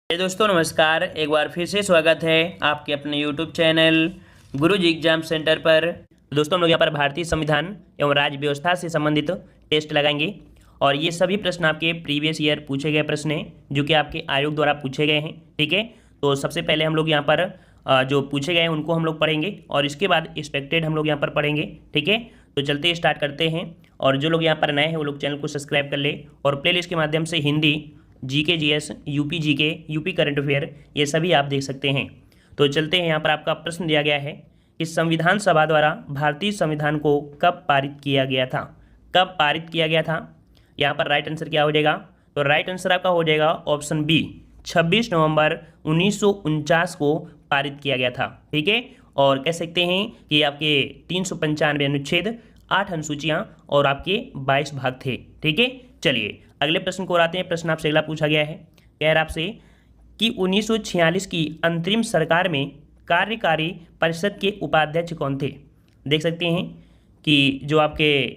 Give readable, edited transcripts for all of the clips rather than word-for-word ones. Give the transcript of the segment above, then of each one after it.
दोस्तों नमस्कार। एक बार फिर से स्वागत है आपके अपने YouTube चैनल गुरुजी एग्जाम सेंटर पर। दोस्तों हम लोग यहाँ पर भारतीय संविधान एवं राज्य व्यवस्था से संबंधित टेस्ट लगाएंगे और ये सभी प्रश्न आपके प्रीवियस ईयर पूछे गए प्रश्न हैं जो कि आपके आयोग द्वारा पूछे गए हैं। ठीक है, तो सबसे पहले हम लोग यहाँ पर जो पूछे गए हैं उनको हम लोग पढ़ेंगे और इसके बाद एक्सपेक्टेड हम लोग यहाँ पर पढ़ेंगे। ठीक है, तो चलते स्टार्ट करते हैं। और जो लोग यहाँ पर नए हैं वो लोग चैनल को सब्सक्राइब कर ले और प्लेलिस्ट के माध्यम से Hindi, GK, GS, UP GK, UP current affair ये सभी आप देख सकते हैं। तो चलते हैं। यहाँ पर आपका प्रश्न दिया गया है कि संविधान सभा द्वारा भारतीय संविधान को कब पारित किया गया था। कब पारित किया गया था, यहाँ पर राइट आंसर क्या हो जाएगा? तो राइट आंसर आपका हो जाएगा ऑप्शन बी, 26 नवंबर 1949 को पारित किया गया था। ठीक है, और कह सकते हैं कि आपके 395 अनुच्छेद, 8 अनुसूचियाँ और आपके 22 भाग थे। ठीक है, चलिए अगले प्रश्न को आते हैं। प्रश्न आपसे अगला पूछा गया है, कह रहा आपसे कि 1946 की अंतरिम सरकार में कार्यकारी परिषद के उपाध्यक्ष कौन थे। देख सकते हैं कि जो आपके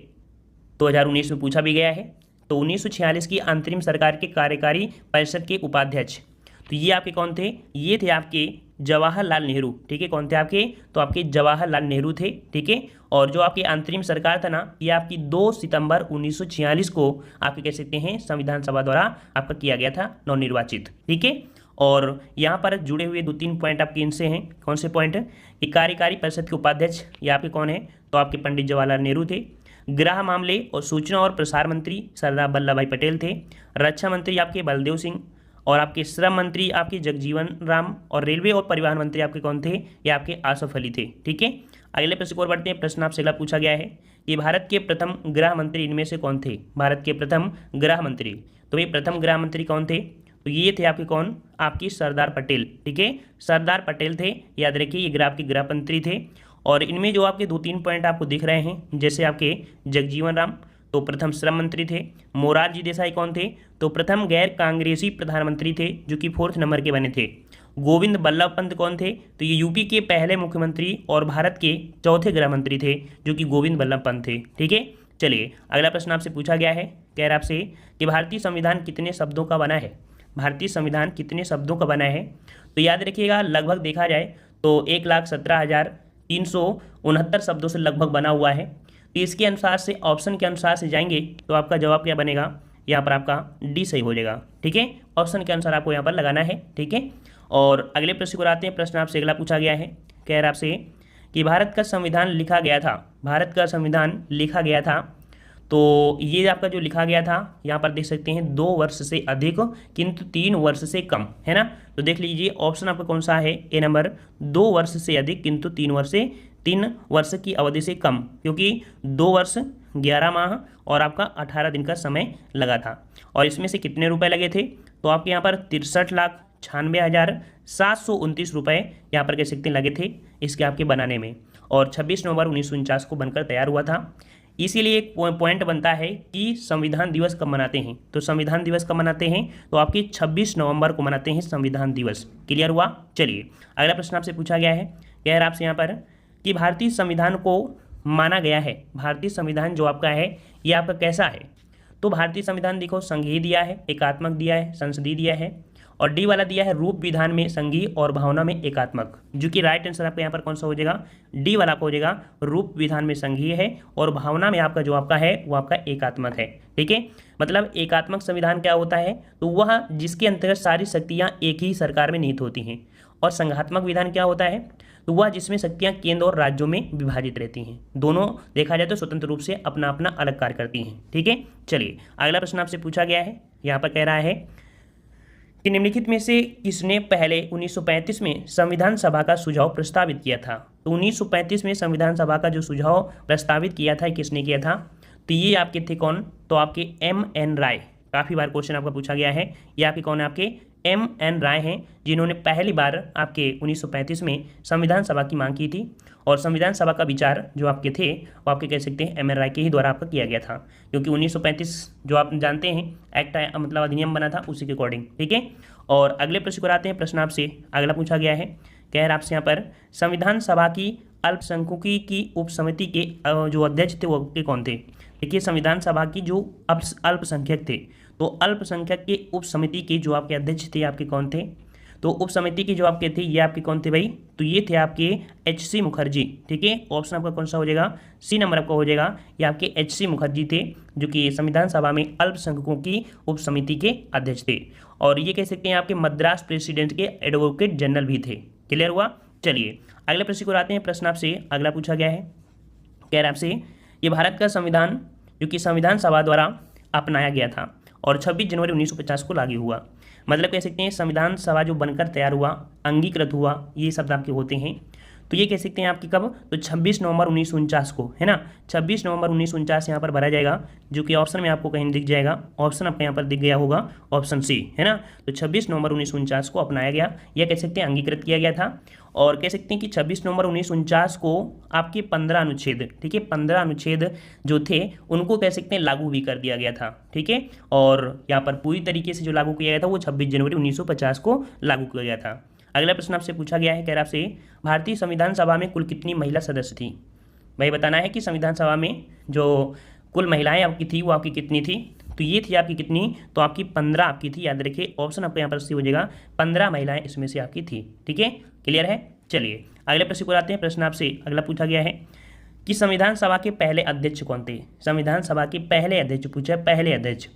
2019 में पूछा भी गया है, तो 1946 की अंतरिम सरकार के कार्यकारी परिषद के उपाध्यक्ष तो ये आपके कौन थे? ये थे आपके जवाहरलाल नेहरू। ठीक है, कौन थे आपके? तो आपके जवाहरलाल नेहरू थे। ठीक है, और जो आपकी अंतरिम सरकार था ना, ये आपकी 2 सितंबर 1946 को आपके कह सकते हैं संविधान सभा द्वारा आपका किया गया था, नवनिर्वाचित। ठीक है, और यहाँ पर जुड़े हुए 2-3 पॉइंट आपके इनसे हैं। कौन से पॉइंट? कि कार्यकारी परिषद के उपाध्यक्ष ये आपके कौन है? तो आपके पंडित जवाहरलाल नेहरू थे। गृह मामले और सूचना और प्रसार मंत्री सरदार वल्लभ भाई पटेल थे। रक्षा मंत्री आपके बलदेव सिंह और आपके श्रम मंत्री आपके जगजीवन राम और रेलवे और परिवहन मंत्री आपके कौन थे? ये आपके आसफ अली थे। ठीक है, अगले प्रश्न को और बढ़ते हैं। प्रश्न आपसे अगला पूछा गया है कि भारत के प्रथम गृह मंत्री इनमें से कौन थे? भारत के प्रथम गृह मंत्री, तो ये प्रथम गृह मंत्री कौन थे? तो ये थे आपके कौन? आपकी सरदार पटेल। ठीक है, सरदार पटेल थे, याद रखिए ये आपके गृह मंत्री थे। और इनमें जो आपके 2-3 पॉइंट आपको दिख रहे हैं, जैसे आपके जगजीवन राम तो प्रथम श्रम मंत्री थे। मोरारजी देसाई कौन थे? तो प्रथम गैर कांग्रेसी प्रधानमंत्री थे जो कि 4th नंबर के बने थे। गोविंद बल्लभ पंत कौन थे? तो ये यूपी के पहले मुख्यमंत्री और भारत के 4थे गृह मंत्री थे जो कि गोविंद बल्लभ पंत थे। ठीक है, चलिए अगला प्रश्न आपसे पूछा गया है, कह रहा आपसे कि भारतीय संविधान कितने शब्दों का बना है। भारतीय संविधान कितने शब्दों का बना है? तो याद रखिएगा, लगभग देखा जाए तो 1,17,369 शब्दों से लगभग बना हुआ है। तो इसके अनुसार से, ऑप्शन के अनुसार से जाएंगे तो आपका जवाब क्या बनेगा? यहाँ पर आपका डी सही हो जाएगा। ठीक है, ऑप्शन के अनुसार आपको यहाँ पर लगाना है। ठीक है, और अगले प्रश्न को आते हैं। प्रश्न आपसे अगला पूछा गया है, कह रहा आपसे कि भारत का संविधान लिखा गया था। भारत का संविधान लिखा गया था, तो ये आपका जो लिखा गया था यहाँ पर देख सकते हैं 2 वर्ष से अधिक किंतु 3 वर्ष से कम, है ना। तो देख लीजिए ऑप्शन आपका कौन सा है? ए नंबर, 2 वर्ष से अधिक किंतु 3 वर्ष की अवधि से कम, क्योंकि 2 वर्ष 11 माह और आपका 18 दिन का समय लगा था। और इसमें से कितने रुपए लगे थे? तो आपके यहाँ पर 63,96,729 रुपये यहाँ पर कह सकते हैं लगे थे इसके आपके बनाने में, और 26 नवंबर 1949 को बनकर तैयार हुआ था। इसीलिए एक पॉइंट बनता है कि संविधान दिवस कब मनाते हैं। तो संविधान दिवस कब मनाते हैं? तो आपकी 26 नवंबर को मनाते हैं संविधान दिवस। क्लियर हुआ? चलिए अगला प्रश्न आपसे पूछा गया है, कह रहा आपसे यहाँ पर कि भारतीय संविधान को माना गया है। भारतीय संविधान जो आपका है ये आपका कैसा है? तो भारतीय संविधान देखो, संघीय दिया है, एकात्मक दिया है, संसदीय दिया है, और डी वाला दिया है रूप विधान में संघीय और भावना में एकात्मक, जो कि राइट आंसर आपका यहाँ पर कौन सा हो जाएगा? डी वाला को हो जाएगा। रूप विधान में संघीय है और भावना में आपका जो आपका है वो आपका एकात्मक है। ठीक है, मतलब एकात्मक संविधान क्या होता है? तो वह जिसके अंतर्गत सारी शक्तियाँ एक ही सरकार में निहित होती हैं। और संघात्मक विधान क्या होता है? तो वह जिसमें शक्तियाँ केंद्र और राज्यों में विभाजित रहती हैं। दोनों देखा जाए तो स्वतंत्र रूप से अपना अपना अलग कार्य करती हैं। ठीक है, चलिए अगला प्रश्न आपसे पूछा गया है, यहाँ पर कह रहा है कि निम्नलिखित में से किसने पहले 1935 में संविधान सभा का सुझाव प्रस्तावित किया था। तो 1935 में संविधान सभा का जो सुझाव प्रस्तावित किया था, किसने किया था? तो ये आपके थे कौन? तो आपके M.N. राय। काफ़ी बार क्वेश्चन आपका पूछा गया है, ये आपके कौन है? आपके M.N. राय हैं, जिन्होंने पहली बार आपके 1935 में संविधान सभा की मांग की थी। और संविधान सभा का विचार जो आपके थे वो आपके कह सकते हैं M.N. राय के ही द्वारा आपका किया गया था, क्योंकि 1935 जो आप जानते हैं एक्ट मतलब अधिनियम बना था उसी के अकॉर्डिंग। ठीक है, और अगले प्रश्न को आते हैं। प्रश्न आपसे अगला पूछा गया है, कह रहा आपसे यहाँ पर संविधान सभा की अल्पसंख्यकों की उप समिति के जो अध्यक्ष थे वो के कौन थे? देखिए संविधान सभा की जो अल्पसंख्यक थे तो अल्पसंख्यक के उप समिति के जो आपके अध्यक्ष थे आपके कौन थे? तो उप समिति की जो आपके थे ये आपके कौन थे भाई? तो ये थे आपके H.C. मुखर्जी। ठीक है, ऑप्शन आपका कौन सा हो जाएगा? सी नंबर आपका हो जाएगा। ये आपके H.C. मुखर्जी थे जो कि संविधान सभा में अल्पसंख्यकों की उप समिति के अध्यक्ष थे, और ये कह सकते हैं आपके मद्रास प्रेसिडेंट के एडवोकेट जनरल भी थे। क्लियर हुआ? चलिए अगले प्रश्न को आते हैं। प्रश्न आपसे अगला पूछा गया है, कह रहा है आपसे ये भारत का संविधान जो कि संविधान सभा द्वारा अपनाया गया था और 26 जनवरी 1950 को लागू हुआ। मतलब कह सकते हैं संविधान सभा जो बनकर तैयार हुआ, अंगीकृत हुआ, ये शब्द आपके होते हैं। तो ये कह सकते हैं आपकी कब? तो 26 नवंबर 1949 को, है ना। 26 नवंबर 1949 यहाँ पर भरा जाएगा, जो कि ऑप्शन में आपको कहीं दिख जाएगा। ऑप्शन आपका यहाँ पर दिख गया होगा, ऑप्शन सी, है ना। तो 26 नवंबर 1949 को अपनाया गया, यह कह सकते हैं अंगीकृत किया गया था। और कह सकते हैं कि 26 नवंबर 1949 को आपके 15 अनुच्छेद, ठीक है, 15 अनुच्छेद जो थे उनको कह सकते हैं लागू भी कर दिया गया था। ठीक है, और यहाँ पर पूरी तरीके से जो लागू किया गया था वो 26 जनवरी 1950 को लागू किया गया था। अगला प्रश्न आपसे पूछा गया है, कह रहा आपसे भारतीय संविधान सभा में कुल कितनी महिला सदस्य थी? भाई बताना है कि संविधान सभा में जो कुल महिलाएं आपकी थी वो आपकी कितनी थी? तो ये थी आपकी कितनी? तो आपकी 15 आपकी थी। याद रखिए ऑप्शन आपको यहाँ पर सी हो जाएगा, 15 महिलाएं इसमें से आपकी थी। ठीक है, क्लियर है? चलिए अगले प्रश्न को आते हैं। प्रश्न आपसे अगला पूछा गया है कि संविधान सभा के पहले अध्यक्ष कौन थे? संविधान सभा के पहले अध्यक्ष पूछा है, पहले अध्यक्ष।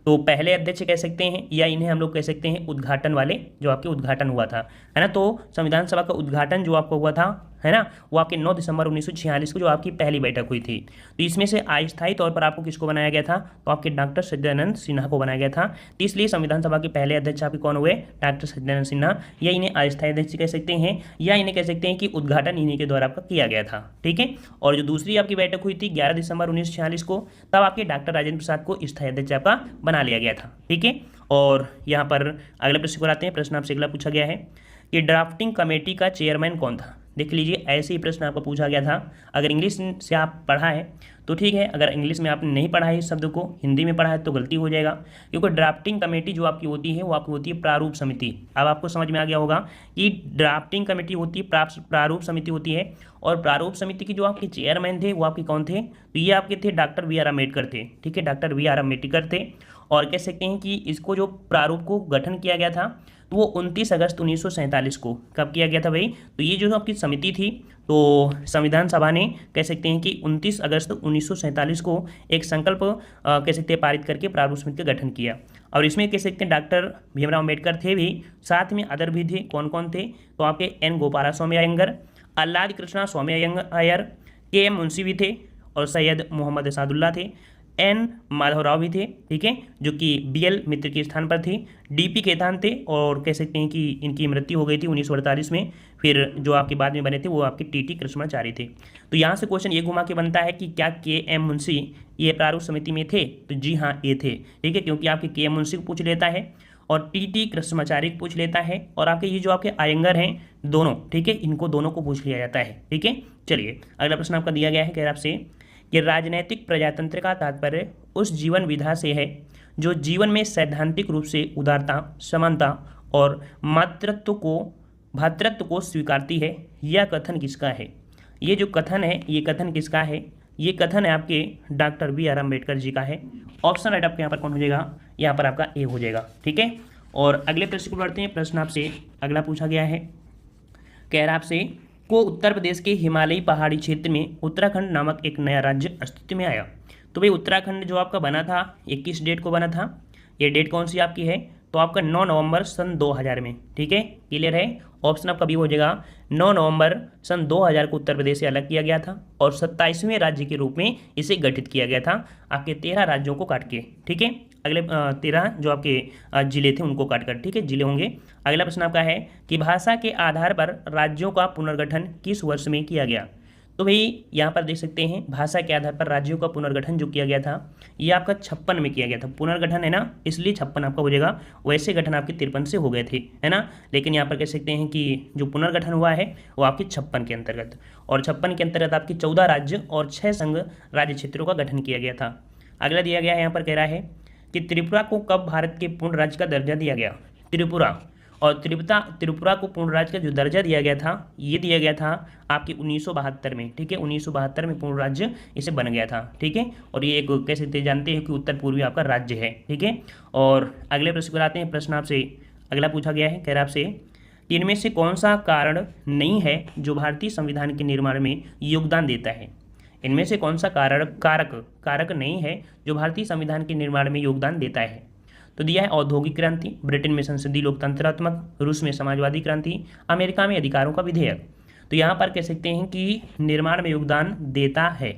तो पहले अध्यक्ष कह सकते हैं या इन्हें हम लोग कह सकते हैं उद्घाटन वाले, जो आपके उद्घाटन हुआ था, है ना। तो संविधान सभा का उद्घाटन जो आपको हुआ था, है ना, वो आपके 9 दिसंबर 1946 को जो आपकी पहली बैठक हुई थी। तो इसमें से अस्थायी तौर पर आपको किसको बनाया गया था? तो आपके डॉक्टर सत्यानंद सिन्हा को बनाया गया था। तो इसलिए संविधान सभा के पहले अध्यक्ष आपके कौन हुए? डॉक्टर सत्यानंद सिन्हा। या इन्हें अस्थायी अध्यक्ष कह सकते हैं, या इन्हें कह सकते हैं कि उद्घाटन इन्हीं के द्वारा आपका किया गया था। ठीक है, और जो दूसरी आपकी बैठक हुई थी 11 दिसंबर 1946 को, तब आपके डॉक्टर राजेंद्र प्रसाद को स्थायी अध्यक्ष आपका बना लिया गया था। ठीक है, और यहाँ पर अगले प्रश्न को आते हैं। प्रश्न आपसे अगला पूछा गया है कि ड्राफ्टिंग कमेटी का चेयरमैन कौन था? देख लीजिए, ऐसे ही प्रश्न आपको पूछा गया था। अगर इंग्लिश से आप पढ़ा है तो ठीक है, अगर इंग्लिश में आपने नहीं पढ़ा है इस शब्द को, हिंदी में पढ़ा है तो गलती हो जाएगा, क्योंकि ड्राफ्टिंग कमेटी जो आपकी होती है वो आपकी होती है प्रारूप समिति। अब आपको समझ में आ गया होगा कि ड्राफ्टिंग कमेटी होती है, प्रारूप समिति होती है, और प्रारूप समिति की जो आपके चेयरमैन थे वो आपके कौन थे? तो ये आपके थे डॉक्टर बी.आर. अम्बेडकर थे। ठीक है, डॉक्टर बी.आर. अम्बेडकर थे। और कह सकते हैं कि इसको जो प्रारूप को गठन किया गया था तो वो 29 अगस्त 1947 को कब किया गया था भाई? तो ये जो आपकी समिति थी, तो संविधान सभा ने कह सकते हैं कि 29 अगस्त 1947 को एक संकल्प कह सकते हैं पारित करके प्रारूप समिति का गठन किया। और इसमें कह सकते हैं डॉक्टर भीमराव अम्बेडकर थे भी, साथ में अदर भी थे। कौन कौन थे? तो आपके एन गोपालास्वामी अयंगर, आह्लाद कृष्णा स्वामी अय्यर, के.एम. मुंशी भी थे, और सैयद मोहम्मद असादुल्ला थे, एन माधवराव भी थे। ठीक है, जो कि बी.एल. मित्र के स्थान पर थे, डी.पी. खेतान थे, और कह सकते हैं कि इनकी मृत्यु हो गई थी 1948 में। फिर जो आपके बाद में बने थे वो आपके टी.टी. कृष्णाचारी थे। तो यहाँ से क्वेश्चन ये घुमा के बनता है कि क्या के.एम. मुंशी ये प्रारूप समिति में थे? तो जी हाँ, ये थे। ठीक है, क्योंकि आपके के.एम. मुंशी को पूछ लेता है और टी.टी. कृष्णाचारी को पूछ लेता है, और आपके ये जो आपके अयंगर हैं दोनों, ठीक है, इनको दोनों को पूछ लिया जाता है। ठीक है, चलिए अगला प्रश्न आपका दिया गया है, कह रहा आपसे कि राजनैतिक प्रजातंत्र का तात्पर्य उस जीवन विधा से है जो जीवन में सैद्धांतिक रूप से उदारता, समानता और भ्रातृत्व को स्वीकारती है। यह कथन किसका है? ये जो कथन है, ये कथन किसका है? ये कथन है आपके डॉक्टर बी.आर. अम्बेडकर जी का है। ऑप्शन राइट आपके यहाँ पर कौन हो जाएगा? यहाँ पर आपका ए हो जाएगा। ठीक है, और अगले प्रश्न को बढ़ते हैं। प्रश्न आपसे अगला पूछा गया है, कह रहा आपसे को उत्तर प्रदेश के हिमालयी पहाड़ी क्षेत्र में उत्तराखंड नामक एक नया राज्य अस्तित्व में आया। तो भाई उत्तराखंड जो आपका बना था 21 डेट को बना था। ये डेट कौन सी आपकी है? तो आपका 9 नवंबर सन 2000 में। ठीक है, क्लियर है? ऑप्शन आपका बी हो जाएगा। 9 नवंबर सन 2000 को उत्तर प्रदेश से अलग किया गया था और 27वें राज्य के रूप में इसे गठित किया गया था, आपके 13 राज्यों को काट के। ठीक है, अगले 13 जो आपके जिले थे उनको काटकर, ठीक है, जिले होंगे। अगला प्रश्न आपका है कि भाषा के आधार पर राज्यों का पुनर्गठन किस वर्ष में किया गया? तो भाई यहाँ पर देख सकते हैं भाषा के आधार पर राज्यों का पुनर्गठन जो किया गया था ये आपका 56 में किया गया था। पुनर्गठन है ना, इसलिए 56 आपका हो जाएगा। वैसे गठन आपके 53 से हो गए थे, है ना, लेकिन यहाँ पर कह सकते हैं कि जो पुनर्गठन हुआ है वो आपके 56 के अंतर्गत, और 56 के अंतर्गत आपकी 14 राज्य और 6 संघ राज्य क्षेत्रों का गठन किया गया था। अगला दिया गया है, यहाँ पर कह रहा है कि त्रिपुरा को कब भारत के पूर्ण राज्य का दर्जा दिया गया? त्रिपुरा, और त्रिपुरा को पूर्ण राज्य का जो दर्जा दिया गया था, ये दिया गया था आपके 1972 में, ठीक है, 1972 में पूर्ण राज्य इसे बन गया था, ठीक है। और ये एक कैसे जानते हैं कि उत्तर पूर्वी आपका राज्य है, ठीक है। और अगले प्रश्न पर आते हैं। प्रश्न आपसे अगला पूछा गया है, कह रहा आपसे कि इनमें से कौन सा कारण नहीं है जो भारतीय संविधान के निर्माण में योगदान देता है। इनमें से कौन सा कारक नहीं है जो भारतीय संविधान के निर्माण में योगदान देता है। तो दिया है औद्योगिक क्रांति, ब्रिटेन में संसदीय लोकतंत्रात्मक, रूस में समाजवादी क्रांति, अमेरिका में अधिकारों का विधेयक। तो यहाँ पर कह सकते हैं कि निर्माण में योगदान देता है।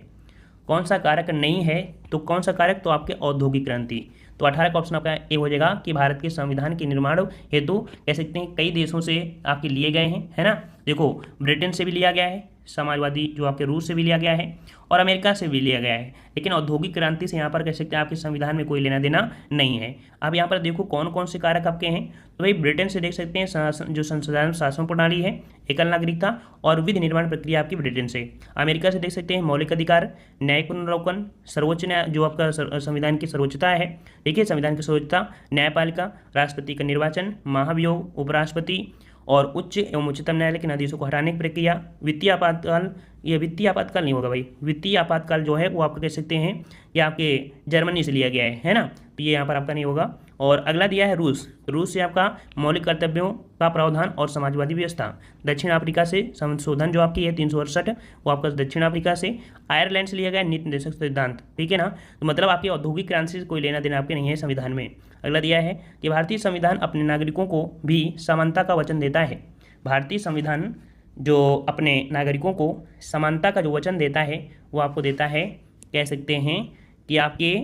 कौन सा कारक नहीं है, तो कौन सा कारक, तो आपके औद्योगिक क्रांति। तो 18 का ऑप्शन आपका ए हो जाएगा कि भारत के संविधान के निर्माण हेतु कह सकते हैं कई देशों से आपके लिए गए हैं, है ना। देखो, ब्रिटेन से भी लिया गया है, समाजवादी जो आपके रूस से भी लिया गया है और अमेरिका से भी लिया गया है, लेकिन औद्योगिक क्रांति से यहाँ पर कह सकते हैं आपके संविधान में कोई लेना देना नहीं है। अब यहाँ पर देखो कौन कौन से कारक आपके हैं। तो भाई ब्रिटेन से देख सकते हैं जो संसदीय शासन प्रणाली है, एकल नागरिकता और विधि निर्माण प्रक्रिया आपकी ब्रिटेन से। अमेरिका से देख सकते हैं मौलिक अधिकार, न्यायिक पुनरावलोकन, सर्वोच्च न्याय जो आपका संविधान की सर्वोच्चता है, ठीक है, संविधान की सर्वोच्चता, न्यायपालिका, राष्ट्रपति का निर्वाचन, महाभियोग, उपराष्ट्रपति और उच्च एवं उच्चतम न्यायालय के आदेशों को हटाने की प्रक्रिया, वित्तीय आपातकाल। ये वित्तीय आपातकाल नहीं होगा भाई, वित्तीय आपातकाल जो है वो आप कह सकते हैं ये आपके जर्मनी से लिया गया है ना, तो ये यहाँ पर आपका नहीं होगा। और अगला दिया है रूस से आपका मौलिक कर्तव्यों का प्रावधान और समाजवादी व्यवस्था। दक्षिण अफ्रीका से संशोधन जो आपकी है 368, वो आपका दक्षिण अफ्रीका से। आयरलैंड से लिया गया नीति निर्देशक सिद्धांत, ठीक है ना। तो मतलब आपकी औद्योगिक क्रांति से कोई लेना देना आपके नहीं है संविधान में। अगला दिया है कि भारतीय संविधान अपने नागरिकों को भी समानता का वचन देता है। भारतीय संविधान जो अपने नागरिकों को समानता का जो वचन देता है वो आपको देता है, कह सकते हैं कि आपके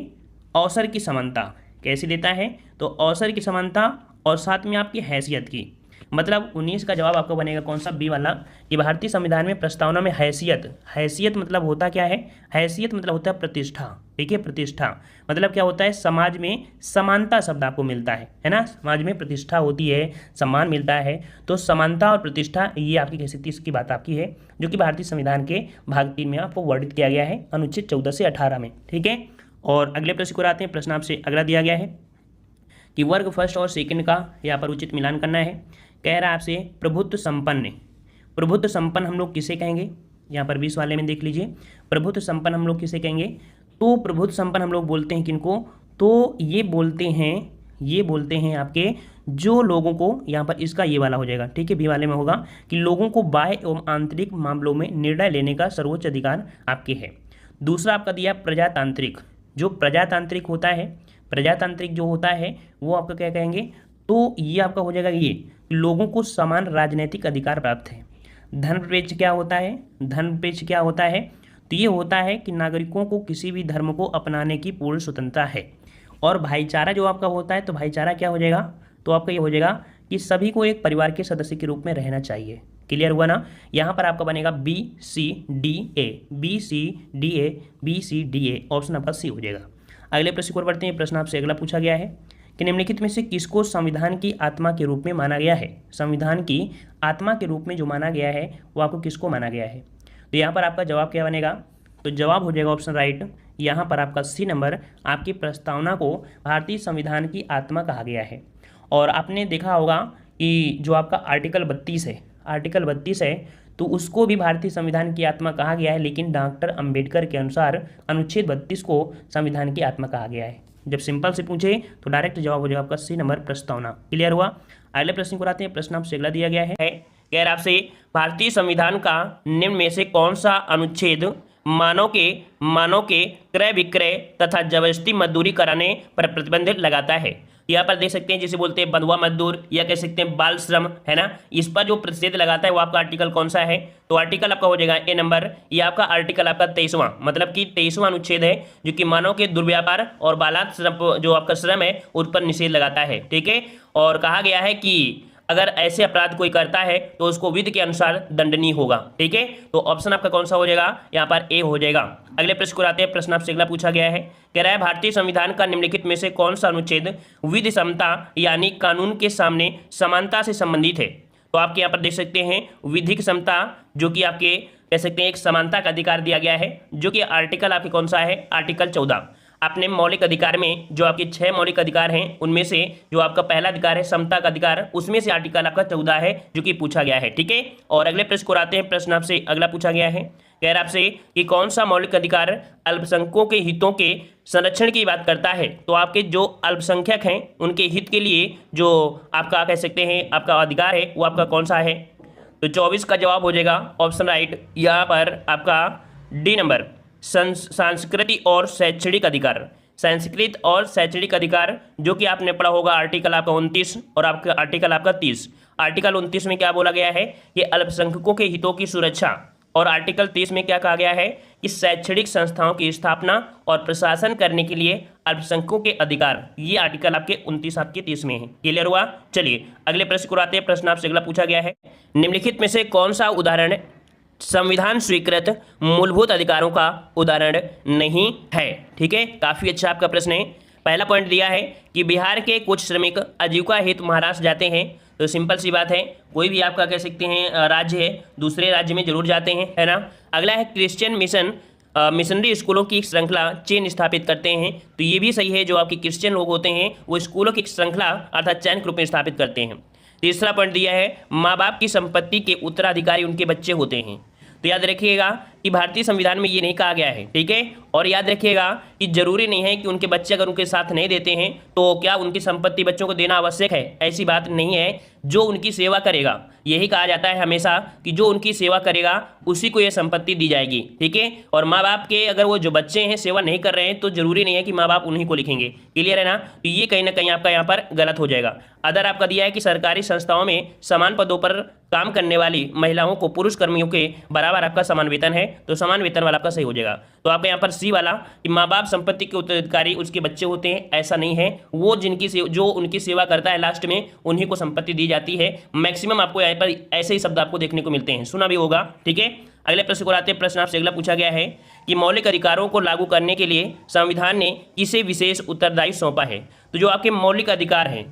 अवसर की समानता। कैसे देता है, तो अवसर की समानता और साथ में आपकी हैसियत की। मतलब 19 का जवाब आपका बनेगा कौन सा, बी वाला, कि भारतीय संविधान में प्रस्तावना में हैसियत मतलब होता क्या है, हैसियत मतलब होता है प्रतिष्ठा, ठीक है, प्रतिष्ठा मतलब क्या होता है, समाज में समानता शब्द आपको मिलता है ना, समाज में प्रतिष्ठा होती है, सम्मान मिलता है। तो समानता और प्रतिष्ठा ये आपकी कह सकती है, इसकी बात आपकी है, जो कि भारतीय संविधान के भाग 3 में आपको वर्णित किया गया है अनुच्छेद 14 से 18 में, ठीक है। और अगले प्रश्न को आते हैं। प्रश्न आपसे अगला दिया गया है कि वर्ग फर्स्ट और सेकंड का यहाँ पर उचित मिलान करना है। कह रहा है आपसे प्रभुत्व संपन्न हम लोग किसे कहेंगे, यहाँ पर 20 वाले में देख लीजिए, प्रभुत्व संपन्न हम लोग किसे कहेंगे। तो प्रभुत्व संपन्न हम लोग बोलते हैं किनको, तो ये बोलते हैं आपके जो लोगों को, यहाँ पर इसका ये वाला हो जाएगा, ठीक है, बी वाले में होगा कि लोगों को बाह्य एवं आंतरिक मामलों में निर्णय लेने का सर्वोच्च अधिकार आपके है। दूसरा आपका दिया प्रजातांत्रिक, जो प्रजातांत्रिक होता है, प्रजातांत्रिक जो होता है वो आपका क्या कहेंगे, तो ये आपका हो जाएगा ये लोगों को समान राजनीतिक अधिकार प्राप्त है। धर्मनिरपेक्ष क्या होता है, धर्मनिरपेक्ष क्या होता है, तो ये होता है कि नागरिकों को किसी भी धर्म को अपनाने की पूर्ण स्वतंत्रता है। और भाईचारा जो आपका होता है, तो भाईचारा क्या हो जाएगा, तो आपका ये हो जाएगा कि सभी को एक परिवार के सदस्य के रूप में रहना चाहिए। क्लियर हुआ ना। यहाँ पर आपका बनेगा BCDA, ऑप्शन आपका सी हो जाएगा। अगले प्रश्न को बढ़ते हैं। प्रश्न आपसे अगला पूछा गया है कि निम्नलिखित में से किसको संविधान की आत्मा के रूप में माना गया है। संविधान की आत्मा के रूप में जो माना गया है वो आपको किसको माना गया है। तो यहाँ पर आपका जवाब क्या बनेगा, तो जवाब हो जाएगा ऑप्शन राइट, यहाँ पर आपका सी नंबर, आपकी प्रस्तावना को भारतीय संविधान की आत्मा कहा गया है। और आपने देखा होगा कि जो आपका आर्टिकल 32 है तो उसको भी भारतीय संविधान की आत्मा कहा गया है, लेकिन डॉक्टर अंबेडकर के अनुसार अनुच्छेद 32 को संविधान की आत्मा कहा गया है। जब सिंपल से पूछे तो डायरेक्ट जवाब हो जाएगा आपका सी नंबर, प्रस्तावना। क्लियर हुआ। अगले प्रश्न को आते हैं। प्रश्न आपसे अगला दिया गया है, कह रहा आपसे भारतीय संविधान का निम्न में से कौन सा अनुच्छेद मानव के क्रय विक्रय तथा जबरदस्ती मजदूरी कराने पर प्रतिबंध लगाता है। यहाँ पर देख सकते हैं जिसे बोलते हैं बंधुआ मजदूर या कह सकते हैं बाल श्रम, है ना। इस पर जो प्रतिषेध लगाता है वो आपका आर्टिकल कौन सा है, तो आर्टिकल आपका हो जाएगा ए नंबर, ये आपका आर्टिकल आपका 23वां, मतलब कि 23वां अनुच्छेद है जो कि मानव के दुर्व्यापार और बालात श्रम जो आपका श्रम है उस पर निषेध लगाता है, ठीक है। और कहा गया है कि अगर ऐसे अपराध कोई करता है तो उसको विधि के अनुसार दंडनीय होगा, ठीक है। तो ऑप्शन आपका कौन सा हो जाएगा, यहाँ पर ए हो जाएगा। अगले प्रश्न को आते हैं। प्रश्न आपसे अगला पूछा गया है, कह रहा है भारतीय संविधान का निम्नलिखित में से कौन सा अनुच्छेद विधि समता यानी कानून के सामने समानता से संबंधित है। तो आपके यहाँ पर देख सकते हैं विधिक समता, जो कि आपके कह सकते हैं एक समानता का अधिकार दिया गया है, जो कि आर्टिकल आपके कौन सा है, आर्टिकल 14। आपने मौलिक अधिकार में जो आपके 6 मौलिक अधिकार हैं उनमें से जो आपका पहला अधिकार है समता का अधिकार, उसमें से आर्टिकल आपका 14 है जो कि पूछा गया है। ठीक है, और अगले प्रश्न को आते हैं। प्रश्न आपसे अगला पूछा गया है, कह रहा आपसे कि कौन सा मौलिक अधिकार अल्पसंख्यकों के हितों के संरक्षण की बात करता है। तो आपके जो अल्पसंख्यक हैं उनके हित के लिए जो आपका कह सकते हैं आपका अधिकार है वो आपका कौन सा है। तो 24 का जवाब हो जाएगा ऑप्शन राइट यहाँ पर आपका डी नंबर, सांस्कृतिक और शैक्षणिक अधिकार। संस्कृत और शैक्षणिक अधिकार जो कि आपने पढ़ा होगा आर्टिकल आपका 29 और आपका आर्टिकल आपका 30। आर्टिकल 29 में क्या बोला गया है कि अल्पसंख्यकों के हितों की सुरक्षा, और आर्टिकल 30 में क्या कहा गया है कि शैक्षणिक संस्थाओं की स्थापना और प्रशासन करने के लिए अल्पसंख्यकों के अधिकार। ये आर्टिकल आपके 29 आपके 30 में है। क्लियर हुआ। चलिए अगले प्रश्न को आते हैं। प्रश्न आपसे अगला पूछा गया है, निम्नलिखित में से कौन सा उदाहरण संविधान स्वीकृत मूलभूत अधिकारों का उदाहरण नहीं है। ठीक है, काफी अच्छा आपका प्रश्न है। पहला पॉइंट दिया है कि बिहार के कुछ श्रमिक आजीविका हेतु महाराष्ट्र जाते हैं। तो सिंपल सी बात है, कोई भी आपका कह सकते हैं राज्य है दूसरे राज्य में जरूर जाते हैं, है ना। अगला है क्रिश्चियन मिशनरी स्कूलों की श्रृंखला चेन स्थापित करते हैं। तो ये भी सही है, जो आपके क्रिश्चियन लोग होते हैं वो स्कूलों की श्रृंखला अर्थात चैन के रूप में स्थापित करते हैं। तीसरा पॉइंट दिया है माँ बाप की संपत्ति के उत्तराधिकारी उनके बच्चे होते हैं। तो याद रखिएगा कि भारतीय संविधान में ये नहीं कहा गया है। ठीक है, और याद रखिएगा कि जरूरी नहीं है कि उनके बच्चे अगर उनके साथ नहीं देते हैं तो क्या उनकी संपत्ति बच्चों को देना आवश्यक है, ऐसी बात नहीं है। जो उनकी सेवा करेगा, यही कहा जाता है हमेशा कि जो उनकी सेवा करेगा उसी को यह संपत्ति दी जाएगी। ठीक है, और माँ बाप के अगर वो जो बच्चे हैं सेवा नहीं कर रहे हैं तो जरूरी नहीं है कि माँ बाप उन्हीं को लिखेंगे। क्लियर है ना। तो ये कहीं ना कहीं आपका यहाँ पर गलत हो जाएगा। अदर आपका दिया है कि सरकारी संस्थाओं में समान पदों पर काम करने वाली महिलाओं को पुरुष कर्मियों के बराबर आपका समान वेतन है। तो समान वेतन वाला आपका सही हो जाएगा। तो आपका यहाँ पर सी वाला कि माँ बाप संपत्ति के उत्तराधिकारी उसके बच्चे होते हैं, ऐसा नहीं है। वो जो उनकी सेवा करता है लास्ट में उन्हीं को संपत्ति दी जाती है। मैक्सिमम आपको यहाँ पर ऐसे ही शब्द आपको देखने को मिलते हैं, सुना भी होगा। ठीक है, अगले प्रश्न को आते हैं। प्रश्न आपसे अगला पूछा गया है कि मौलिक अधिकारों को लागू करने के लिए संविधान ने किसे विशेष उत्तरदायित्व सौंपा है। तो जो आपके मौलिक अधिकार हैं,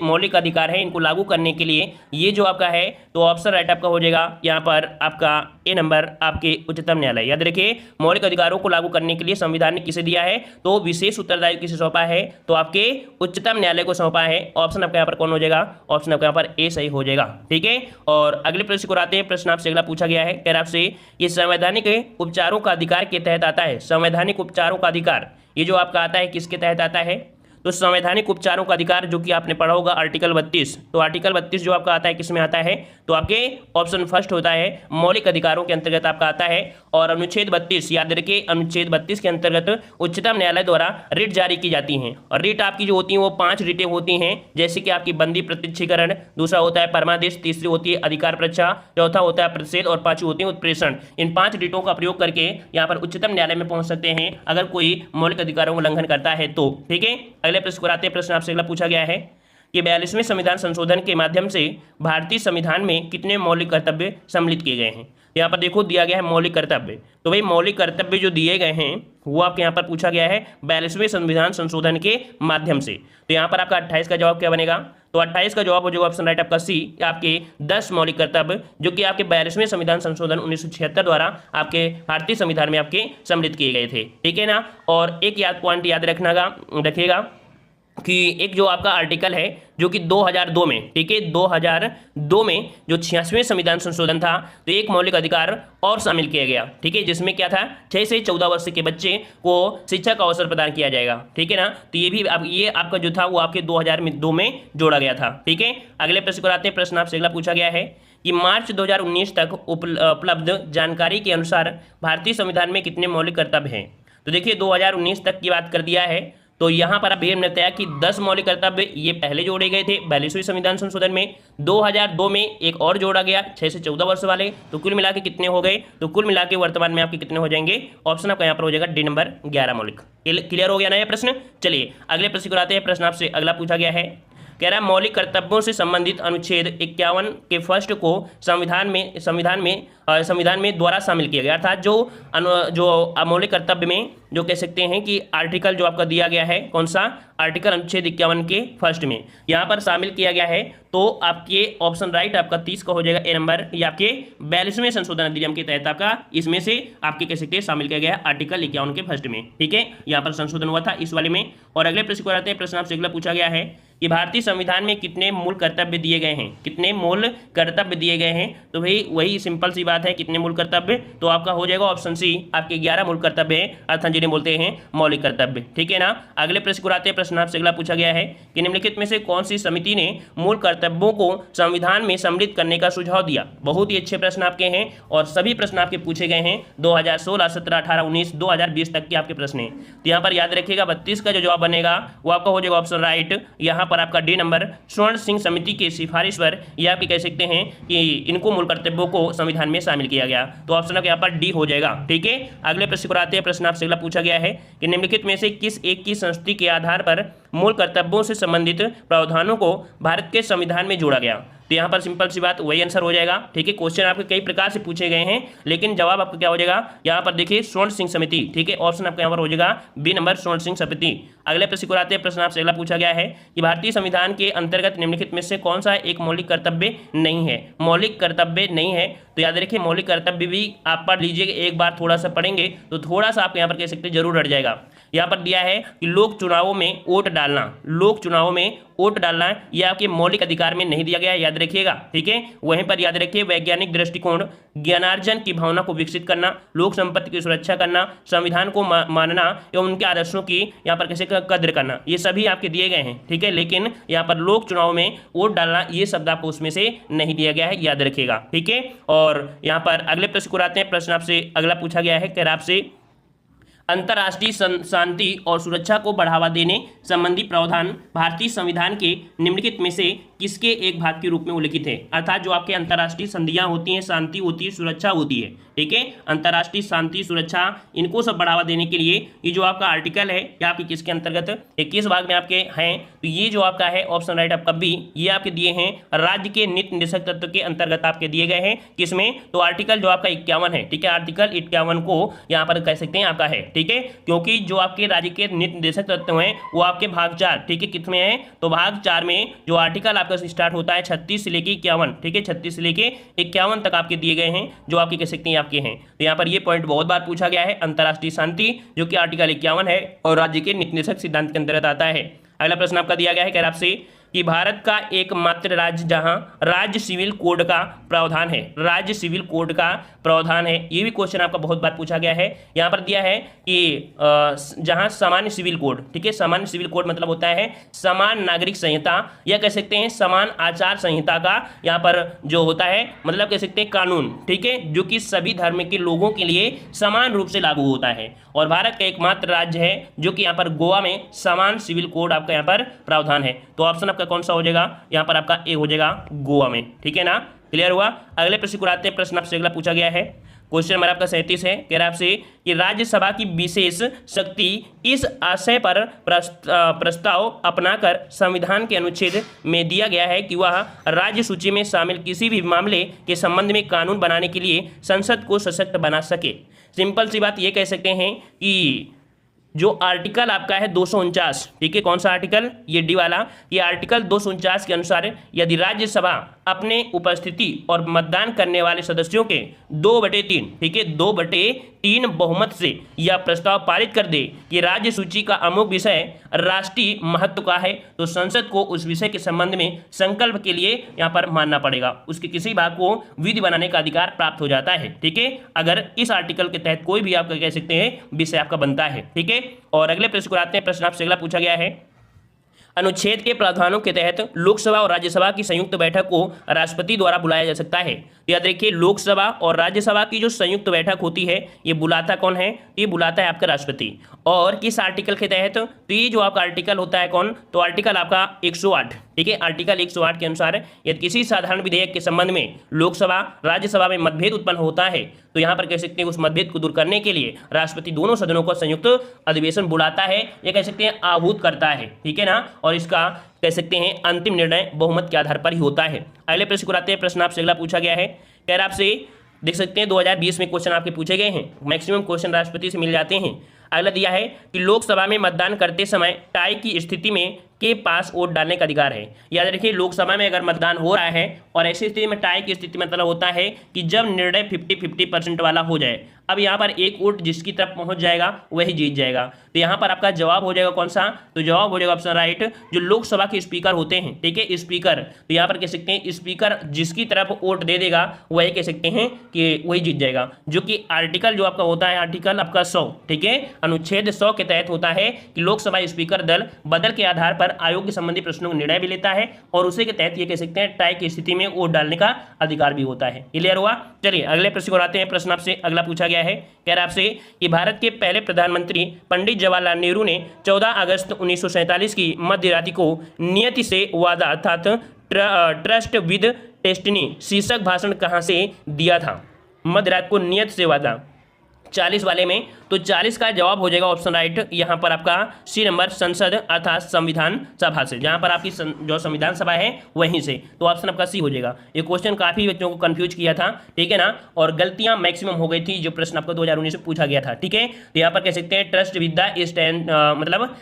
मौलिक अधिकार है, इनको लागू करने के लिए ये जो आपका है तो ऑप्शन राइट आपका हो जाएगा यहाँ पर आपका ए नंबर आपके उच्चतम न्यायालय। याद रखिए मौलिक अधिकारों को लागू करने के लिए संविधान ने किसे दिया है तो विशेष उत्तरदायित्व किसे सौंपा है तो आपके उच्चतम न्यायालय को सौंपा है। ऑप्शन आपका यहाँ पर कौन हो जाएगा, ऑप्शन आपका यहाँ पर ए सही हो जाएगा। ठीक है, और अगले प्रश्न को आते हैं। प्रश्न आपसे अगला पूछा गया है, कह रहा आपसे ये संवैधानिक उपचारों का अधिकार के तहत आता है। संवैधानिक उपचारों का अधिकार ये जो आपका आता है किसके तहत आता है तो संवैधानिक उपचारों का अधिकार जो कि आपने पढ़ा होगा आर्टिकल 32। तो आर्टिकल 32 जो आपका आता है किसमें आता है तो आपके ऑप्शन फर्स्ट होता है मौलिक अधिकारों के अंतर्गत आपका आता है। और अनुच्छेद 32 याद रखिए अनुच्छेद 32 के अंतर्गत उच्चतम न्यायालय द्वारा रिट जारी की जाती हैं। और रिट आपकी जो होती है वो 5 रिटें होती हैं, जैसे कि आपकी बंदी प्रत्यक्षीकरण, दूसरा होता है परमादेश, तीसरी होती है अधिकार परीक्षा, चौथा होता है प्रतिषेध और पांचवी होती है उत्प्रेषण। इन 5 रिटों का प्रयोग करके यहाँ पर उच्चतम न्यायालय में पहुंच सकते हैं अगर कोई मौलिक अधिकारों का उल्लंघन करता है तो। ठीक है, अगले प्रश्न को आते हैं। प्रश्न आपसे अगला पूछा गया है कि 42वें संविधान संशोधन के माध्यम से भारतीय संविधान में कितने मौलिक कर्तव्य सम्मिलित किए गए हैं। यहाँ पर देखो दिया गया है मौलिक कर्तव्य। तो भाई मौलिक कर्तव्य जो दिए गए हैं वो आपके यहाँ पर पूछा गया है 42वें संविधान संशोधन के माध्यम से। तो यहाँ पर आपका 28 का जवाब क्या बनेगा तो 28 का जवाब हो जाएगा ऑप्शन राइट आपका सी, आपके 10 मौलिक कर्तव्य जो कि आपके 42वें संविधान संशोधन 1976 द्वारा आपके भारतीय संविधान में आपके सम्मिलित किए गए थे। ठीक है ना। और एक पॉइंट याद रखिएगा कि एक जो आपका आर्टिकल है जो कि 2002 में, ठीक है 2002 में जो 86वें संविधान संशोधन था तो एक मौलिक अधिकार और शामिल किया गया। ठीक है, जिसमें क्या था 6 से 14 वर्ष के बच्चे को शिक्षा का अवसर प्रदान किया जाएगा। ठीक है ना। तो ये भी ये आपका जो था वो आपके 2002 में जोड़ा गया था। ठीक है, अगले प्रश्न को आते हैं। प्रश्न आपसे अगला पूछा गया है कि मार्च 2019 तक उपलब्ध जानकारी के अनुसार भारतीय संविधान में कितने मौलिक कर्तव्य हैं। तो देखिए 2019 तक की बात कर दिया है। तो यहाँ पर अभी हमने बताया कि 10 मौलिक कर्तव्य ये पहले जोड़े गए थे 42वें संविधान संशोधन में। 2002 में एक और जोड़ा गया 6 से 14 वर्ष वाले। तो कुल मिला के कितने हो गए तो कुल मिला के वर्तमान में आपके कितने हो जाएंगे, ऑप्शन आपका यहाँ पर हो जाएगा डी नंबर 11 मौलिक। क्लियर हो गया ना ये प्रश्न। चलिए अगले प्रश्न को आते हैं। प्रश्न आपसे अगला पूछा गया है, कह रहा है मौलिक कर्तव्यों से संबंधित अनुच्छेद 51 के फर्स्ट को संविधान में द्वारा शामिल किया गया। अर्थात जो मौलिक कर्तव्य में जो कह सकते हैं कि आर्टिकल जो आपका दिया गया है, कौन सा आर्टिकल अनुच्छेद 51 के फर्स्ट में यहाँ पर शामिल किया गया है। तो आपके ऑप्शन राइट आपका 30 का हो जाएगा ए नंबर। ये आपके 42वें संशोधन अधिनियम के तहत आपका इसमें से आपके कह सकते हैं शामिल किया गया आर्टिकल 51 के फर्स्ट में। ठीक है, यहाँ पर संशोधन हुआ था इस वाले में। और अगले प्रश्न को आते हैं। प्रश्न आपसे अगला पूछा गया है कि भारतीय संविधान में कितने मूल कर्तव्य दिए गए हैं, कितने मूल कर्तव्य दिए गए हैं। तो भाई वही सिंपल सी बात है, कितने मूल कर्तव्य, तो आपका हो जाएगा ऑप्शन सी, आपके 11 मूल कर्तव्य है, अर्थात जिन्हें बोलते हैं मौलिक कर्तव्य। ठीक है ना। अगले प्रश्न को आते हैं। प्रश्न आपसे अगला पूछा गया है कि निम्नलिखित में से कौन सी समिति ने मूल कर्तव्यों को संविधान में सम्मिलित करने का सुझाव दिया। बहुत ही अच्छे प्रश्न आपके हैं और सभी प्रश्न आपके पूछे गए हैं 2016, 17, 18, 19, 2020 तक के आपके प्रश्न हैं। तो यहाँ पर याद रखिएगा 32 का जो जवाब बनेगा वो आपका हो जाएगा ऑप्शन राइट। यहाँ पर आपका डी नंबर स्वर्ण सिंह समिति के सिफारिश पर यह आपके कह सकते हैं कि इनको मूल कर्तव्यों को संविधान में शामिल किया गया। तो ऑप्शन आपका यहाँ पर डी हो जाएगा। ठीक है, अगले प्रश्न पर आते हैं। प्रश्न आपसे अगला पूछा गया है कि निम्नलिखित में से किस एक की संस्तुति के आधार पर मूल कर्तव्यों से संबंधित प्रावधानों को भारत के संविधान में जोड़ा गया। तो यहाँ पर सिंपल सी बात वही आंसर हो जाएगा। ठीक है, क्वेश्चन आपके कई प्रकार से पूछे गए हैं लेकिन जवाब आपका क्या हो जाएगा, यहाँ पर देखिए स्वर्ण सिंह समिति। ठीक है, ऑप्शन आपका यहाँ पर हो जाएगा बी नंबर स्वर्ण सिंह समिति। अगले प्रश्न को आते हैं। प्रश्न आपसे अगला पूछा गया है कि भारतीय संविधान के अंतर्गत निम्नलिखित में से कौन सा एक मौलिक कर्तव्य नहीं है। मौलिक कर्तव्य नहीं है तो याद रखिए मौलिक कर्तव्य भी आप पढ़ लीजिएगा, एक बार थोड़ा सा पढ़ेंगे तो थोड़ा सा आप यहाँ पर कह सकते हैं जरूर हट जाएगा। यहाँ पर दिया है कि लोक चुनावों में वोट डालना, लोक चुनावों में वोट डालना यह आपके मौलिक अधिकार में नहीं दिया गया, याद रखिएगा। ठीक है, वहीं पर याद रखिए वैज्ञानिक दृष्टिकोण, ज्ञानार्जन की भावना को विकसित करना, लोक संपत्ति की सुरक्षा करना, संविधान को मानना एवं उनके आदर्शों की यहाँ पर कैसे कद्र करना, ये सभी आपके दिए गए हैं। ठीक है, लेकिन यहाँ पर लोक चुनाव में वोट डालना ये शब्द आपको उसमें से नहीं दिया गया है, याद रखिएगा। ठीक है, और यहाँ पर अगले प्रश्न को आते हैं। प्रश्न आपसे अगला पूछा गया है कि आपसे अंतर्राष्ट्रीय शांति और सुरक्षा को बढ़ावा देने संबंधी प्रावधान भारतीय संविधान के निम्नलिखित में से किसके एक भाग के रूप में उल्लिखित है। अर्थात जो आपके अंतर्राष्ट्रीय संधियां होती हैं, शांति होती है, सुरक्षा होती है। ठीक है, अंतर्राष्ट्रीय शांति सुरक्षा इनको सब बढ़ावा देने के लिए ये जो आपका आर्टिकल है ये आपके किसके अंतर्गत 21 भाग में आपके हैं। तो ये जो आपका है ऑप्शन राइट आपका बी, ये आपके दिए हैं राज्य के नीति निर्देशक तत्व के अंतर्गत आपके दिए गए हैं। किसमें, तो आर्टिकल जो आपका 51 है। ठीक है, आर्टिकल 51 को यहाँ पर कह सकते हैं आपका है। ठीक है, क्योंकि जो आपके राज्य के नीति निर्देशक तत्व हैं वो आपके भाग 4, ठीक है, कितने हैं, तो भाग 4 में जो आर्टिकल आपका स्टार्ट होता है 36 से लेके 51। ठीक है, 36 से लेके 51 तक आपके दिए गए हैं जो आपके कह सकते हैं आपके हैं। तो यहाँ पर ये पॉइंट बहुत बार पूछा गया है, अंतर्राष्ट्रीय शांति जो कि आर्टिकल 51 है और राज्य के नीति निर्देशक सिद्धांत के अंतर्गत आता है। अगला प्रश्न आपका दिया गया है कह आपसे कि भारत का एकमात्र राज्य जहां राज्य सिविल कोड का प्रावधान है, राज्य सिविल कोड का प्रावधान है। ये भी क्वेश्चन आपका बहुत बार पूछा गया है। यहाँ पर दिया है कि जहां सामान्य सिविल कोड, ठीक है, सामान्य सिविल कोड मतलब होता है समान नागरिक संहिता या कह सकते हैं समान आचार संहिता का यहाँ पर जो होता है मतलब कह सकते हैं कानून, ठीक है, जो कि सभी धर्म के लोगों के लिए समान रूप से लागू होता है। और भारत का एकमात्र राज्य है जो कि यहाँ पर गोवा में समान सिविल कोड आपका यहाँ पर प्रावधान है। तो ऑप्शन आपका कौन सा हो जाएगा, यहाँ पर आपका ए हो जाएगा गोवा में। ठीक है ना, क्लियर हुआ। अगले प्रश्न को आते हैं। प्रश्न आपसे अगला पूछा गया है, क्वेश्चन नंबर आपका 37 है, कह रहा है आपसे कि राज्यसभा की विशेष शक्ति इस आशय पर प्रस्ताव अपनाकर संविधान के अनुच्छेद में दिया गया है कि वह राज्य सूची में शामिल किसी भी मामले के संबंध में कानून बनाने के लिए संसद को सशक्त बना सके। सिंपल सी बात ये कह सकते हैं कि जो आर्टिकल आपका है 249, ठीक है, कौन सा आर्टिकल, ये डी वाला, ये आर्टिकल 249 के अनुसार यदि राज्यसभा अपने उपस्थिति और मतदान करने वाले सदस्यों के 2/3, ठीक है, 2/3 बहुमत से यह प्रस्ताव पारित कर दे कि राज्य सूची का अमुक विषय राष्ट्रीय महत्व का है, तो संसद को उस विषय के संबंध में संकल्प के लिए यहाँ पर मानना पड़ेगा, उसके किसी भाग को विधि बनाने का अधिकार प्राप्त हो जाता है। ठीक है, अगर इस आर्टिकल के तहत कोई भी आपका कह सकते हैं विषय आपका बनता है। ठीक है, और अगले प्रश्न को आते हैं। प्रश्न आपसे अगला पूछा गया है, अनुच्छेद के प्रावधानों के तहत लोकसभा और राज्यसभा की संयुक्त बैठक को राष्ट्रपति द्वारा बुलाया जा सकता है। याद रखिए, लोकसभा और राज्यसभा की जो संयुक्त बैठक होती है ये बुलाता कौन है, ये बुलाता है आपका राष्ट्रपति। और किस आर्टिकल के तहत, तो ये जो आपका आर्टिकल होता है कौन, तो आर्टिकल आपका 108, ठीक है, आर्टिकल 108 के अनुसार यदि किसी साधारण विधेयक के संबंध में लोकसभा राज्यसभा में मतभेद उत्पन्न होता है तो यहाँ पर कह सकते हैं उस मतभेद को दूर करने के लिए राष्ट्रपति दोनों सदनों को संयुक्त अधिवेशन बुलाता है, ये कह सकते हैं आहूत करता है। ठीक है ना, और इसका कह सकते हैं अंतिम निर्णय बहुमत के आधार पर ही होता है। अगले प्रश्न को आते हैं। प्रश्न आपसे अगला पूछा गया है, कह आपसे देख सकते हैं 2020 में क्वेश्चन आपके पूछे गए हैं, मैक्सिमम क्वेश्चन राष्ट्रपति से मिल जाते हैं। अगला दिया है कि लोकसभा में मतदान करते समय टाई की स्थिति में के पास वोट डालने का अधिकार है। याद रखिए, लोकसभा में अगर मतदान हो रहा है और ऐसी स्थिति में टाई की स्थिति मतलब होता है कि जब निर्णय 50-50% वाला हो जाए, अब यहाँ पर एक वोट जिसकी तरफ पहुंच जाएगा वही जीत जाएगा। तो यहाँ पर आपका जवाब हो जाएगा कौन सा? तो जवाब हो जाएगा ऑप्शन राइट, जो लोकसभा के स्पीकर होते हैं, ठीक है, स्पीकर। तो यहाँ पर कह सकते हैं स्पीकर जिसकी तरफ वोट दे देगा वही कह सकते हैं कि वही जीत जाएगा, जो कि आर्टिकल जो आपका होता है आर्टिकल आपका 100, ठीक है, अनुच्छेद 100 के तहत होता है कि लोकसभा स्पीकर दल बदल के आधार पर आयोग संबंधी प्रश्नों को निर्णय भी लेता है और उसी के तहत ये कह सकते हैं टाई की स्थिति में वोट डालने का अधिकार भी होता है। क्लियर हुआ? चलिए अगले प्रश्न को आते हैं। प्रश्न आपसे अगला पूछा गया है, कह रहा आपसे कि भारत के पहले प्रधानमंत्री पंडित जवाहरलाल नेहरू ने 14 अगस्त 1947 की मध्य रात्रि को नियति से वादा अर्थात ट्रस्ट विद डेस्टिनी शीर्षक भाषण कहां से दिया था? मध्य रात को नियत से वादा 40 वाले में, तो 40 का जवाब हो जाएगा ऑप्शन राइट यहाँ पर आपका सी नंबर, संसद अर्थात संविधान सभा से, जहाँ पर आपकी जो संविधान सभा है वहीं से, तो ऑप्शन आपका सी हो जाएगा। ये क्वेश्चन काफी बच्चों को कंफ्यूज किया था, ठीक है ना, और गलतियां मैक्सिमम हो गई थी जो प्रश्न आपको 2019 में पूछा गया था, ठीक है। तो यहाँ पर कह सकते हैं ट्रस्ट विद द स्टैंड मतलब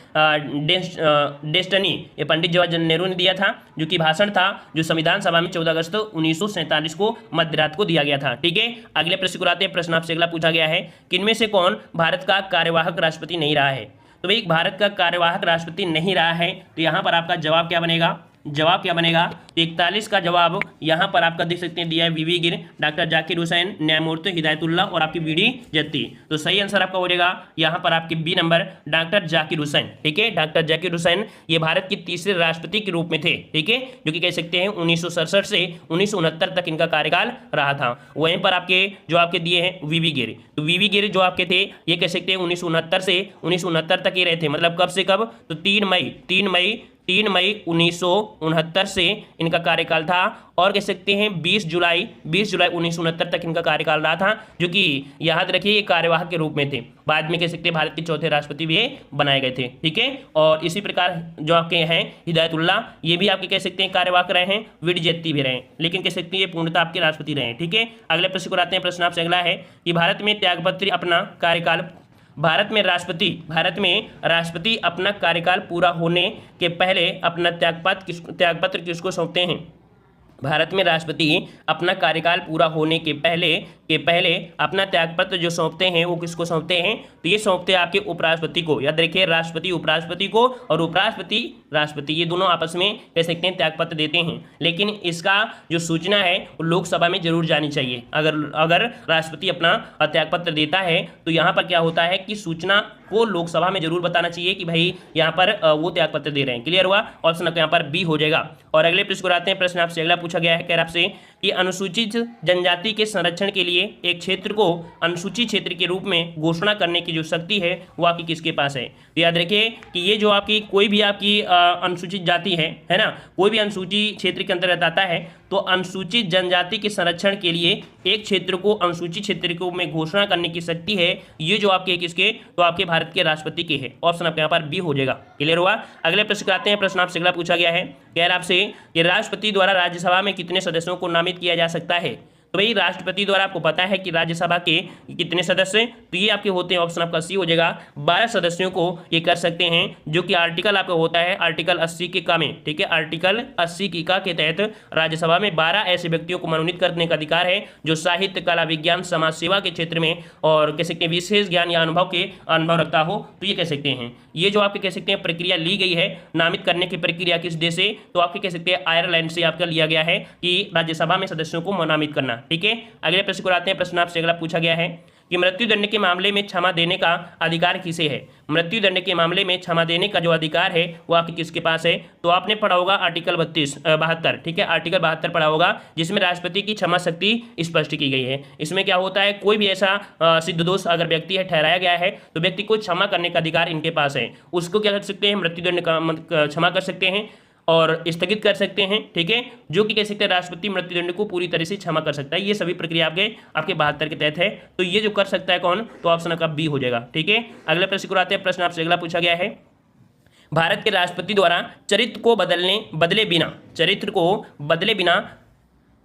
डेस्टनी, ये पंडित जवाहरलाल नेहरू ने दिया था, जो कि भाषण था जो संविधान सभा में 14 अगस्त 1947 को मध्यरात को दिया गया था, ठीक है। अगले प्रश्न को आते हैं। प्रश्न आपसे अगला पूछा गया है, किनमें से कौन भारत का कार्यवाहक राष्ट्रपति नहीं रहा है? तो भाई भारत का कार्यवाहक राष्ट्रपति नहीं रहा है, तो यहां पर आपका जवाब क्या बनेगा? जवाब क्या बनेगा? 41 का जवाब यहाँ पर आपका देख सकते हैं दिया है वीवी गिर, डॉक्टर जाकिर हुसैन, न्यायमूर्ति हिदायतुल्लाह और आपकी बीडी जत्ती। तो सही आंसर आपका हो जाएगा यहाँ पर आपके B number, doctor Zakir Hussain, ठीक है। डॉक्टर जाकिर हुसैन ये भारत के तीसरे राष्ट्रपति के रूप में थे, ठीक है, जो कि कह सकते हैं 1967 से 1969 तक इनका कार्यकाल रहा था। वहीं पर आपके जो आपके दिए हैं वीवी गिर, तो वीवी गिर जो आपके थे ये कह सकते हैं 1969 से 1969 तक ये रहे थे, मतलब कब से कब? तो 3 मई 1969 से इनका कार्यकाल था, और कह सकते हैं 20 जुलाई 1969 तक इनका कार्यकाल रहा था, जो कि याद रखिए ये कार्यवाहक के रूप में थे। बाद में कह सकते हैं भारत के चौथे राष्ट्रपति भी बनाए गए थे, ठीक है। और इसी प्रकार जो आपके हैं हिदायतुल्लाह, ये भी आपके कह सकते हैं कार्यवाहक रहे हैं, बीडी जत्ती भी रहे, लेकिन कह सकते हैं ये पूर्णतः आपके राष्ट्रपति रहे, ठीक है। अगले प्रश्न को आते हैं। प्रश्न आपसे अगला है कि भारत में राष्ट्रपति अपना कार्यकाल पूरा होने के पहले अपना त्यागपत्र किसको सौंपते हैं? भारत में राष्ट्रपति अपना कार्यकाल पूरा होने के पहले अपना त्यागपत्र जो सौंपते हैं वो किसको सौंपते हैं? तो ये सौंपते हैं आपके उपराष्ट्रपति को। याद रखिए, राष्ट्रपति उपराष्ट्रपति को और उपराष्ट्रपति राष्ट्रपति, ये दोनों आपस में कह सकते हैं त्यागपत्र देते हैं, लेकिन इसका जो सूचना है वो लोकसभा में जरूर जानी चाहिए। अगर राष्ट्रपति अपना त्यागपत्र देता है तो यहाँ पर क्या होता है कि सूचना को लोकसभा में जरूर बताना चाहिए कि भाई यहाँ पर वो त्यागपत्र दे रहे हैं। क्लियर हुआ? ऑप्शन यहाँ पर बी हो जाएगा। और अगले प्रश्न को आते हैं। प्रश्न आपसे अगला पूछा गया है, कह रहा आपसे कि अनुसूचित जनजाति के संरक्षण के लिए एक क्षेत्र को अनुसूचित क्षेत्र के रूप में घोषणा करने की जो शक्ति है वो आपकी किसके पास है? तो याद रखिए कि ये जो आपकी कोई भी आपकी अनुसूचित जाति है ना, कोई भी अनुसूचित क्षेत्र के अंतर्गत आता है, तो अनुसूचित जनजाति के संरक्षण के लिए एक क्षेत्र को अनुसूचित क्षेत्र के रूप में घोषणा करने की शक्ति है, ये जो आपके किसके? तो आपके भारत के राष्ट्रपति के है। ऑप्शन आपके यहाँ पर बी हो जाएगा। क्लियर हुआ? अगले प्रश्न को आते हैं। प्रश्न आपसे अगला पूछा गया है, कह रहा आपसे कि राष्ट्रपति द्वारा राज्यसभा में कितने सदस्यों को नामित किया जा सकता है? तो भाई राष्ट्रपति द्वारा आपको पता है कि राज्यसभा के कितने सदस्य, तो ये आपके होते हैं, ऑप्शन आपका सी हो जाएगा, 12 सदस्यों को ये कर सकते हैं, जो कि आर्टिकल आपका होता है आर्टिकल 80 के का में, ठीक है, आर्टिकल 80 की का के तहत राज्यसभा में 12 ऐसे व्यक्तियों को मनोनीत करने का अधिकार है जो साहित्य, कला, विज्ञान, समाज सेवा के क्षेत्र में और कह सकते हैं विशेष ज्ञान या अनुभव रखता हो, तो ये कह सकते हैं। ये जो आपके कह सकते हैं प्रक्रिया ली गई है नामित करने की प्रक्रिया किस देश से? तो आपके कह सकते हैं आयरलैंड से आपका लिया गया है कि राज्यसभा में सदस्यों को नामित करना, ठीक है। अगले प्रश्न को आते हैं। प्रश्न आपसे अगला पूछा गया है कि मृत्युदंड के मामले में क्षमा देने का अधिकार किसे है? मृत्युदंड के मामले में क्षमा देने का जो अधिकार है वो आपके किसके पास है? तो आपने पढ़ा होगा आर्टिकल 72, ठीक है, आर्टिकल 72 पढ़ा होगा, जिसमें राष्ट्रपति की क्षमा शक्ति स्पष्ट की गई है। इसमें क्या होता है, कोई भी ऐसा सिद्ध दोष अगर व्यक्ति है ठहराया गया है तो व्यक्ति को क्षमा करने का अधिकार इनके पास है। उसको क्या कर सकते हैं? मृत्युदंड का क्षमा कर सकते हैं और स्थगित कर सकते हैं, ठीक है, जो कि कह सकते हैं राष्ट्रपति मृत्युदंड को पूरी तरह से क्षमा कर सकता है। ये सभी प्रक्रिया आपके 72 के तहत है, तो ये जो कर सकता है कौन? तो ऑप्शन आपका बी हो जाएगा, ठीक है। अगले प्रश्न को आते हैं। प्रश्न आपसे अगला पूछा गया है, भारत के राष्ट्रपति द्वारा चरित्र को बदले बिना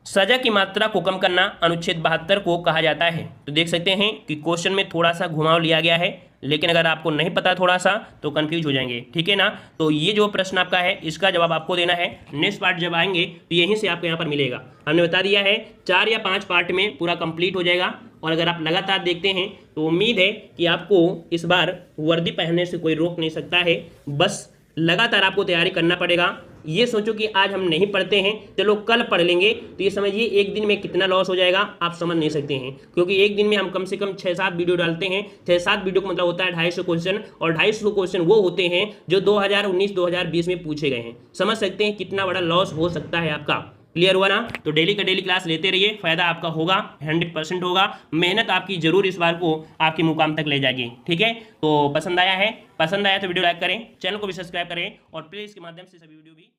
सजा की मात्रा को कम करना अनुच्छेद 72 को कहा जाता है। तो देख सकते हैं कि क्वेश्चन में थोड़ा सा घुमाव लिया गया है, लेकिन अगर आपको नहीं पता थोड़ा सा तो कंफ्यूज हो जाएंगे, ठीक है ना। तो ये जो प्रश्न आपका है इसका जवाब आपको देना है। नेक्स्ट पार्ट जब आएंगे तो यहीं से आपको यहाँ पर मिलेगा। हमने बता दिया है 4 या 5 पार्ट में पूरा कंप्लीट हो जाएगा। और अगर आप लगातार देखते हैं तो उम्मीद है कि आपको इस बार वर्दी पहनने से कोई रोक नहीं सकता है। बस लगातार आपको तैयारी करना पड़ेगा। ये सोचो कि आज हम नहीं पढ़ते हैं, चलो कल पढ़ लेंगे, तो ये समझिए एक दिन में कितना लॉस हो जाएगा आप समझ नहीं सकते हैं। क्योंकि एक दिन में हम कम से कम 6-7 वीडियो डालते हैं। 6-7 वीडियो का मतलब होता है 250 क्वेश्चन, और 250 क्वेश्चन वो होते हैं जो 2019-2020 में पूछे गए हैं। समझ सकते हैं कितना बड़ा लॉस हो सकता है आपका। क्लियर हुआ ना। तो डेली का डेली क्लास लेते रहिए, फायदा आपका होगा, 100% होगा। मेहनत आपकी जरूर इस बार को आपके मुकाम तक ले जाएगी, ठीक है। तो पसंद आया तो वीडियो लाइक करें, चैनल को भी सब्सक्राइब करें, और प्लीज के माध्यम से सभी वीडियो भी